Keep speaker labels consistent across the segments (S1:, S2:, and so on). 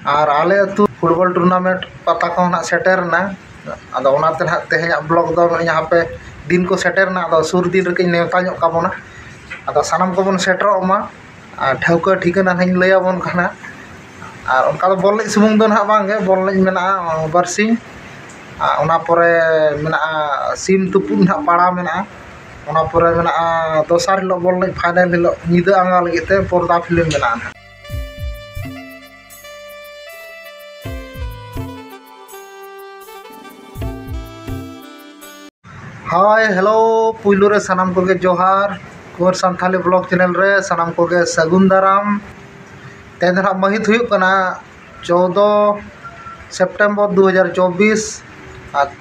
S1: और आले अतु football tournament पता को ना सेटेरना अदो ओनाते ना तेहें ब्लॉग दो यहाँ पे दिन को सेटेरना अदो सुर दिन रके नेवता ᱧᱚᱜ काबोना अदो सानाम को बन सेटरो मा ठेवका ठिकाना हኝ लैयाबोन खाना और उनका तो बॉल सुमुंग दो ना बांगे बॉल मेना बरसी ओना परे मेना सिम तुपुन ना पाड़ा मेना ओना परे मेना दोसार हिलो बॉल फाइनल हिलो निदा आंगा लगिते पर्दा फिल्म मेना हाय हेलो पुइलो रे सानाम को जोहार कुंवर सानथाली ब्लॉग चैनल रे सानाम को सगुन दाराम तेना महित हुई 14 सेप्टेम्बर 2024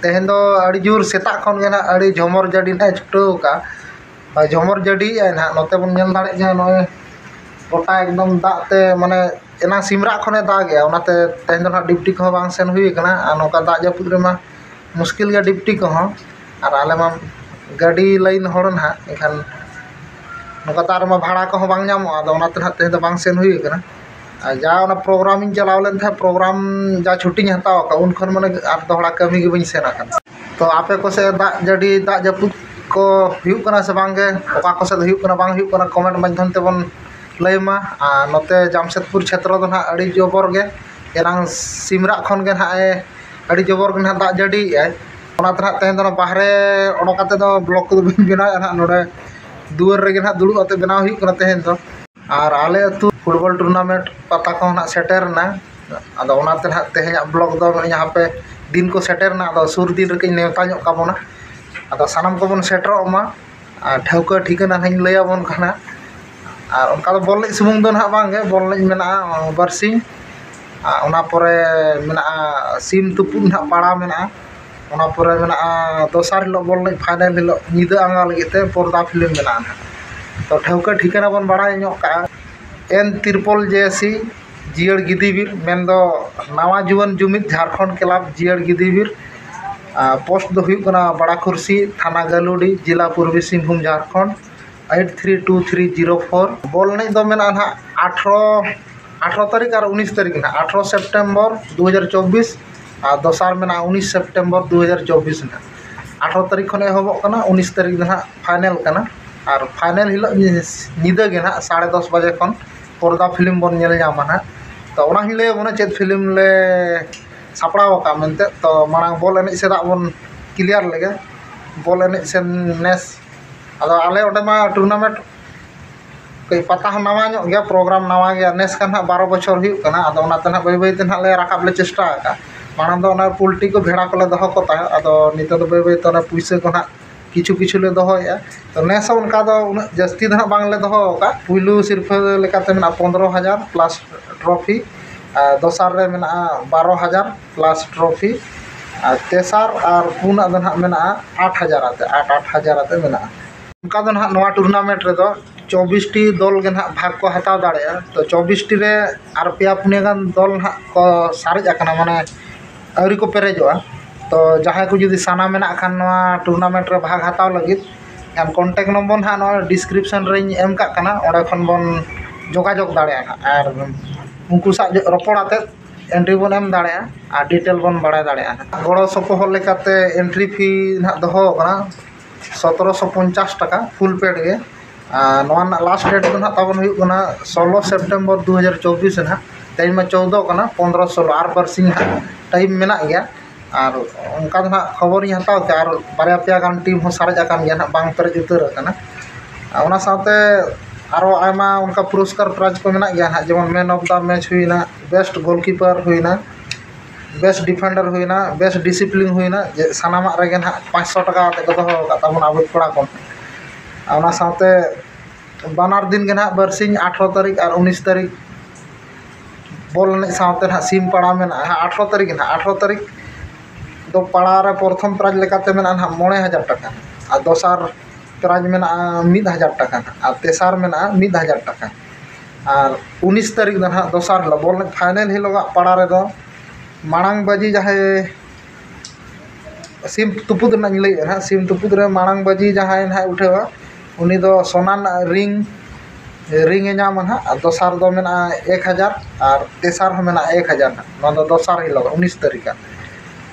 S1: तेहन दो अड़ी जोर सेता खन गे ना अड़ी झमर जड़ी ना छुटो का झमर जड़ी ना नोते बन नेल दाड़े जे नय गोटा एकदम दाते माने एना सिमरा खने दा गया ओनाते तेहन दो ना डिप्टी को बांग सेन हुई कना नोका दा जपुद रे मा मुश्किल गे डिप्टी को और आले मा गाड़ी लाइन हर ना एखान नोका तार मा भाड़ा को बांग नामो आदो ओनाते ना तेहन दो बांग सेन हुई कना जा ओना प्रोग्राम इन चलाव लेन था प्रोग्राम जा छुट्टी हताव का उन खन माने आर दोहरा कमी के बइन सेन आकन तो आपे को से दा जड़ी दा जपुद को हुई कना से बांगे ओका को से हुई कना बांग हुई कना कमेंट माध्यम ते बन लैमा नोते जामशेदपुर क्षेत्र दो ना अड़ी जबर गे एरांग सिमरा खन गे ना अड़ी जबर गे ना दा जड़ी ओनाते ना तेहन दो बाहरे ओडोकाते दो ब्लॉक को बनाव ना नोडे दुआर रे गे ना दुड़ु आते बनाव हुई कना तेहन दो और आले अतु फुटबॉल टूर्नामेंट पता को ना सेटेरना अदो ओनाते ना तेहें ब्लॉग दो यहाँ पे दिन को सेटेरना अदो सुर दिन रके नेवता ᱧᱚᱜ काबोना अदो सानाम को बन सेटरो मा ठेवका ठिकाना हኝ लैयाबोन खाना और उनका तो बॉल सुमुंग दो ना बांगे बॉल मेना बरसी ओना परे मेना सिम तुपुन ना पाड़ा मेना ओना परे मेना दोसार हिलो बॉल फाइनल हिलो निदा आंगा लगिते पर्दा फिल्म मेना तो ठेवका ठिकाना बन बड़ा ᱧᱚᱜ का एन तिरपल जेसी जियर गिदिबिर मेनदो नवा जुवन जुमित झारखंड क्लब जियर गिदिबिर पोस्ट दो हुई कना बड़ा खुर्सी थाना गालुडी जिला पूर्वी सिंहभूम झारखंड 832304 बॉल नहीं दो मेना ना 18 तारीख और 19 तारीख ना 18 सेप्टेम्बर 2024 और दोसार मेना 19 सेप्टेम्बर 2024 ना 18 तारीख खने एहबोग कना 19 तारीख ना फाइनल कना और फाइनल हिलो निदा गे ना 10:30 बजे खन पर्दा फिल्म बन नेल जामा ना तो ओना हिले बने चेत फिल्म ले सापड़ाव का मेनते तो मांग बॉल एने से दा बन क्लियर लेगे बॉल एने से नेस अदो आले ओडे मा टूर्नामेंट कई पता हम नवा ᱧᱚᱜ गया प्रोग्राम नवा गया नेस का ना 12 बछर हुई कना अदो ओनाते ना बाय बाय ते ना ले राकाब ले चेष्टा का मांग दो ओना पुल्टी को भेड़ा को ले दहो को ता अदो नितो दो बाय बाय तो ना पुइसे को ना किछु किछु ले दहोया तो नेस उनका दो जस्ती दो बांग ले दहो का पुइलू सिर्फ लेकाते मेना 15000 प्लस ट्रॉफी दोसार रे मेना 12000 प्लस ट्रॉफी तेसार और पुना दो ना मेना 8000 आते 8000 आते मेना उनका दो ना नवा टूर्नामेंट रे दो 24 टी दल गे ना भाग को हताव दाड़ेया तो 24 टी रे आर पेया पुनिया गान दल ना को सारेज आकना माने आवरी को पेरेजोआ तो जहाँ को जुदी साना मेना खान नवा टूर्नामेंट रे भाग हताव लगित एम कॉन्टैक्ट नंबर ना नवा डिस्क्रिप्शन रे एम का कना ओडे खन बन जोगाजोग दाड़ेया और उनको सा रपड़ाते एंट्री बन एम दाड़ेया और डिटेल बन बाड़ाय दाड़ेया गड़ो सपोहर लेकाते एंट्री फी ना दहो कना 1750 टाका फुल पेड गे नवा लास्ट डेट दो ना तबन हुई कना 16 सेप्टेम्बर 2024 ना टाइम में 14 कना 15 16 आर बरसिंग टाइम मेना गया और उनका ना खबर ही हताव के और बारे पेया गान टीम हो सारेज आकान गया ना बांग पेरेज उतर कना ओना साथे आरो आयमा उनका पुरस्कार प्राइज को मेना गया ना जेमन मैन ऑफ द मैच हुईना बेस्ट गोलकीपर हुईना बेस्ट डिफेंडर हुईना बेस्ट डिसिप्लिन हुईना सानामा रेगे ना 500 टाका आते को दहो का तबन आबो पड़ा को ओना साथे बानार दिन गे ना बरसिंग 18 तारीख और 19 तारीख बॉल ने साथे ना सिम पड़ा मेना 18 तारीख ना 18 तारीख दो पड़ा रे प्रथम प्राइज लेकाते मेना ना 9000 टाका और दोसार प्राइज मेना 1000 टाका और तेसार मेना 1000 टाका और 19 तारीख ना दोसार हिलो बॉल फाइनल हिलो पड़ा रे दो मांग बाजी जहाँ सिम तुपुद ना लई ना सिम तुपुद रे मांग बाजी जहाँ ना उठेवा उनी दो सोना रिंग रिंग नामा ना दोसार दो मेना 1000 और तेसार हो मेना 1000 ना दोसार हिलो 19 तारीख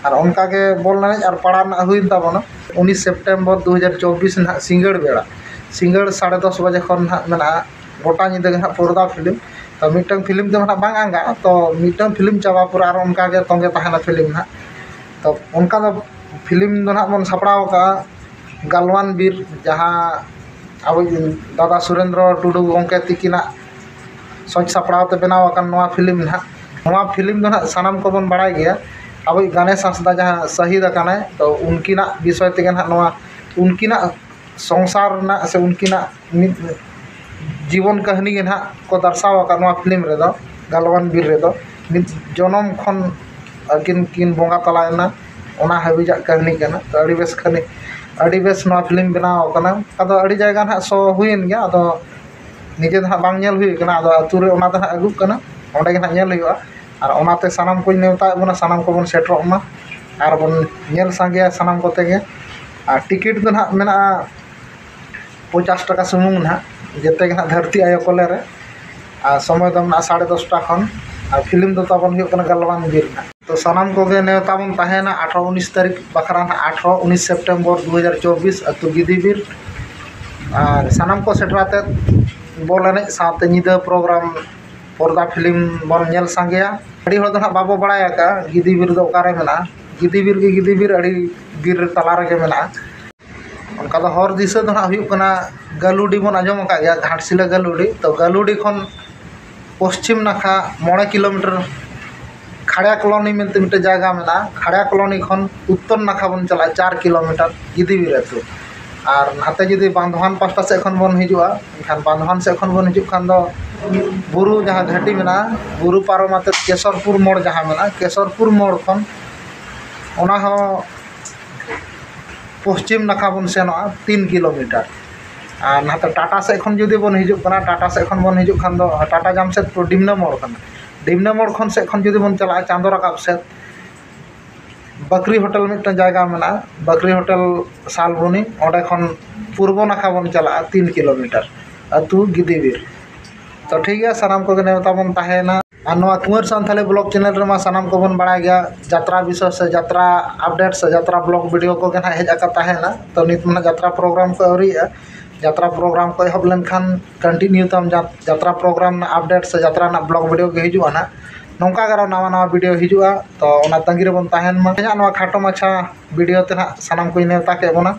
S1: और उनका के बॉल एनज और पाड़ा ना हुइन ताबोना 19 सितंबर 2024 ना सिंगड़ बेड़ा सिंगड़ 10:30 बजे खन ना मेना गोटा निदे ना पर्दा फिल्म तो मिटन फिल्म तो ना बांग आंगा तो मिटन फिल्म चाबा पूरा और उनका के तंगे तहना फिल्म ना तो उनका तो फिल्म ना बन सपड़ाव का गलवान बीर जहाँ अब दादा सुरेंद्र टुडू गंके तिकिना सच सपड़ावते बनाव फिल्म ना फिल्म दो ना सानाम को बन बड़ा गया अब गणेश हांसदा जहाँ शहीद अकाना तो उनकिना विषय तेगे ना उनकिना संसार ना से उनकिना जीवन कहानी के ना को दर्शाव फिल्म रेदो गलवान बीर रेदो जनम खन किन किन बोंगा तलायना ओना हाबिजा कहानी करना तो अड़ी बेस खानी अड़ी बेस ना फिल्म बनाव करना अदो अड़ी जगह ना सो हुइन गया अदो निजे ना बांग नेल हुई करना अदो अतु रे ओना ना अगु करना ओंडे के ना नेल हुआ और ओनाते सानाम को नेवता बना सानाम को बन सेटरो मा और बन नेल सांगे सानाम को तेगे और टिकट दो ना मेना 50 टाका सुमुंग ना जेते के ना धरती आयो कोले रे और समय दो ना 10:30 खन और फिल्म दो तबन हुई करना गलवान बीर ना तो सानाम को गे नेवता बन तहेना 18-19 तारीख बखरा ना 18-19 सितंबर 2024 अतु गिदीबीर और सानाम को सेटराते बॉल एनज साथे निदा प्रोग्राम पर्दा फिल्म बन नेल सांगेया अड़ी हर दो ना बाबो बड़ाया का गिदीबीर दो ओकारे मेना गिदीबीर के गिदीबीर अड़ी बीर तला रे मेना उनका तो हर दिशा दो ना हुई कना गालुडी बन आजम का गया घाटशिला गालुडी तो गालुडी खन पश्चिम नाखा 9 किलोमीटर खड़ा कॉलोनी में मिट्टे जगह में खड़ा कॉलोनी खन उत्तर नाखा बन चला 4 किलोमीटर गिदीबीर अतु और नाते जुदी बांधवान पास्टा से खन बन हिजुआ खान बांधवान से खन बन हिजु खान दो बुरु जहाँ घाटी में बुरु पारमाते केशरपुर मोड़ जहाँ में केशरपुर मोड़ खन ओना हो पश्चिम नाखा बन सेनोआ 3 किलोमीटर और नाते टाटा से खन जुदी बन हिजु कना टाटा से खन बन हिजु खान दो टाटा जामशेदपुर डिमना मोड़ खन डिमना मोड़ खन से खन जुदी बन चला चांदो राकाब से बकरी होटल में जगह में बकरी होटल सालबुनी ओंडे खन पूर्व नाखा बन चला 3 किलोमीटर अतु गिदीबीर तो ठीक है सानाम को नेवता बन तहेना और नवा कुंवर सांथाली ब्लॉग चैनल रे सानाम को बन बड़ा गया यात्रा विषय से यात्रा अपडेट से यात्रा ब्लॉग वीडियो को हेज तहेना तो नित में यात्रा प्रोग्राम को अवरी यात्रा प्रोग्राम को एहब लेनखान कंटिन्यू तम यात्रा प्रोग्राम अपडेट से यात्रा ब्लॉग वीडियो के हिजुआ ना नौका गारा नवा नवा वीडियो हिजुआ तो ओना तंगी रे बन तहेन मा नवा खाटो माछा वीडियो ते ना सानाम को नेवता के बना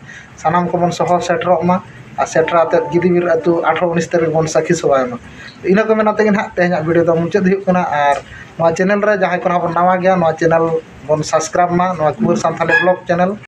S1: सानाम को बन सह सेटरो मा और सेटराते गिदीबीर अतु 18-19 तारीख बन साखी सबाय मा इना को मेना तेगे ना तेहना वीडियो तो मुचाद हुई कना और नवा चैनल रे जहां को बन नवा गया नवा चैनल बन सब्सक्राइब मा नवा कुंवर सांथाली ब्लॉग चैनल